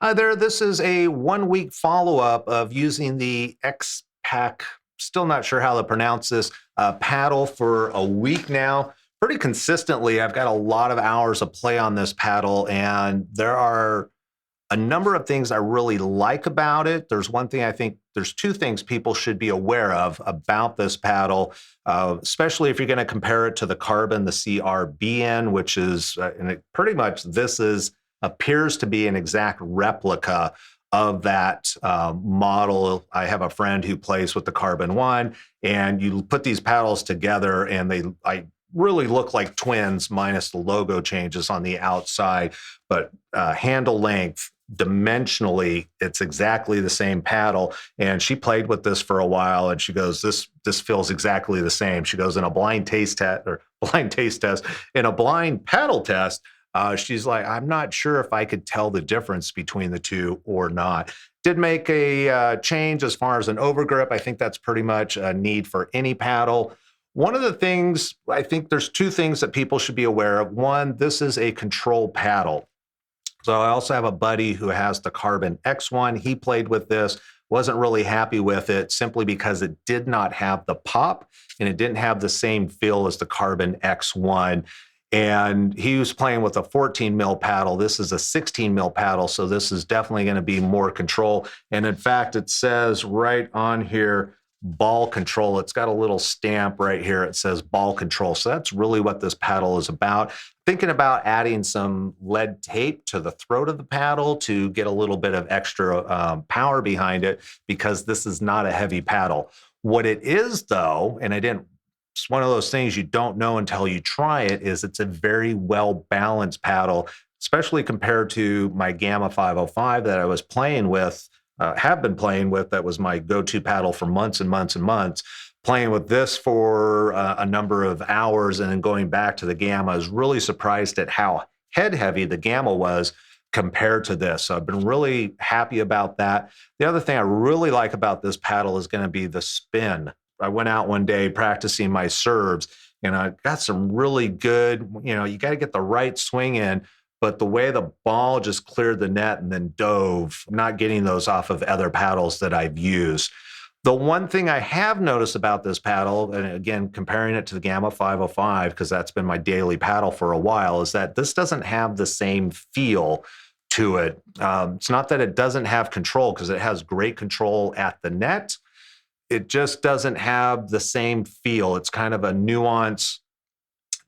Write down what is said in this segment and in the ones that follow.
Hi there. This is a 1 week follow up of using the XSPAC, still not sure how to pronounce this, paddle for a week now. Pretty consistently, I've got a lot of hours of play on this paddle, and there are a number of things I really like about it. There's one thing I think there's two things people should be aware of about this paddle, especially if you're going to compare it to the Carbon, the CRBN, which is and it pretty much this is appears to be an exact replica of that model. I have a friend who plays with the Carbon one, and you put these paddles together, and I really look like twins minus the logo changes on the outside, but handle length, dimensionally, it's exactly the same paddle. And she played with this for a while, and she goes, this feels exactly the same. She goes, in a blind taste test, in a blind paddle test, she's like, I'm not sure if I could tell the difference between the two or not. Did make a change as far as an overgrip. I think that's pretty much a need for any paddle. One of the things, I think there's two things that people should be aware of. One, this is a control paddle. So I also have a buddy who has the Carbon X1. He played with this, wasn't really happy with it simply because it did not have the pop and it didn't have the same feel as the Carbon X1. And he was playing with a 14 mil paddle. This is a 16 mil paddle, so this is definitely going to be more control. And in fact, it says right on here, ball control. It's got a little stamp right here. It says ball control. So that's really what this paddle is about. Thinking about adding some lead tape to the throat of the paddle to get a little bit of extra power behind it, because this is not a heavy paddle. What it is though, and it's one of those things you don't know until you try it, is it's a very well balanced paddle, especially compared to my Gamma 505 that I was playing with, have been playing with. That was my go-to paddle for months and months and months. Playing with this for a number of hours and then going back to the Gamma, I was really surprised at how head heavy the Gamma was compared to this. So I've been really happy about that. The other thing I really like about this paddle is going to be the spin. I went out one day practicing my serves, and I got some really good, you got to get the right swing in, but the way the ball just cleared the net and then dove, I'm not getting those off of other paddles that I've used. The one thing I have noticed about this paddle, and again, comparing it to the Gamma 505, because that's been my daily paddle for a while, is that this doesn't have the same feel to it. It's not that it doesn't have control, because it has great control at the net. It just doesn't have the same feel. It's kind of a nuance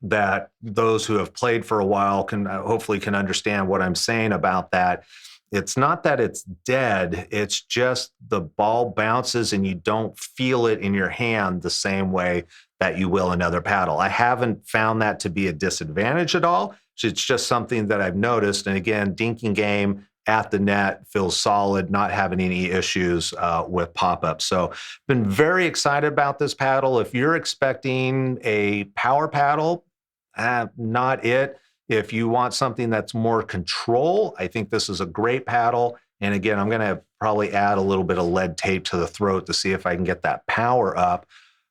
that those who have played for a while can hopefully can understand what I'm saying about that. It's not that it's dead. It's just the ball bounces and you don't feel it in your hand the same way that you will another paddle. I haven't found that to be a disadvantage at all. It's just something that I've noticed. And again, dinking game at the net feels solid, not having any issues with pop-ups. So been very excited about this paddle. If you're expecting a power paddle, not it. If you want something that's more control, I think this is a great paddle. And again, I'm going to probably add a little bit of lead tape to the throat to see if I can get that power up,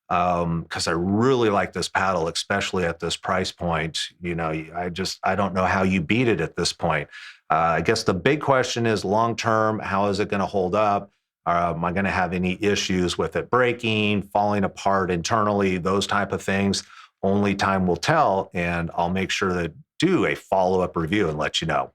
because I really like this paddle, especially at this price point. I don't know how you beat it at this point. I guess the big question is long-term, how is it going to hold up? Am I going to have any issues with it breaking, falling apart internally, those type of things? Only time will tell, and I'll make sure to do a follow-up review and let you know.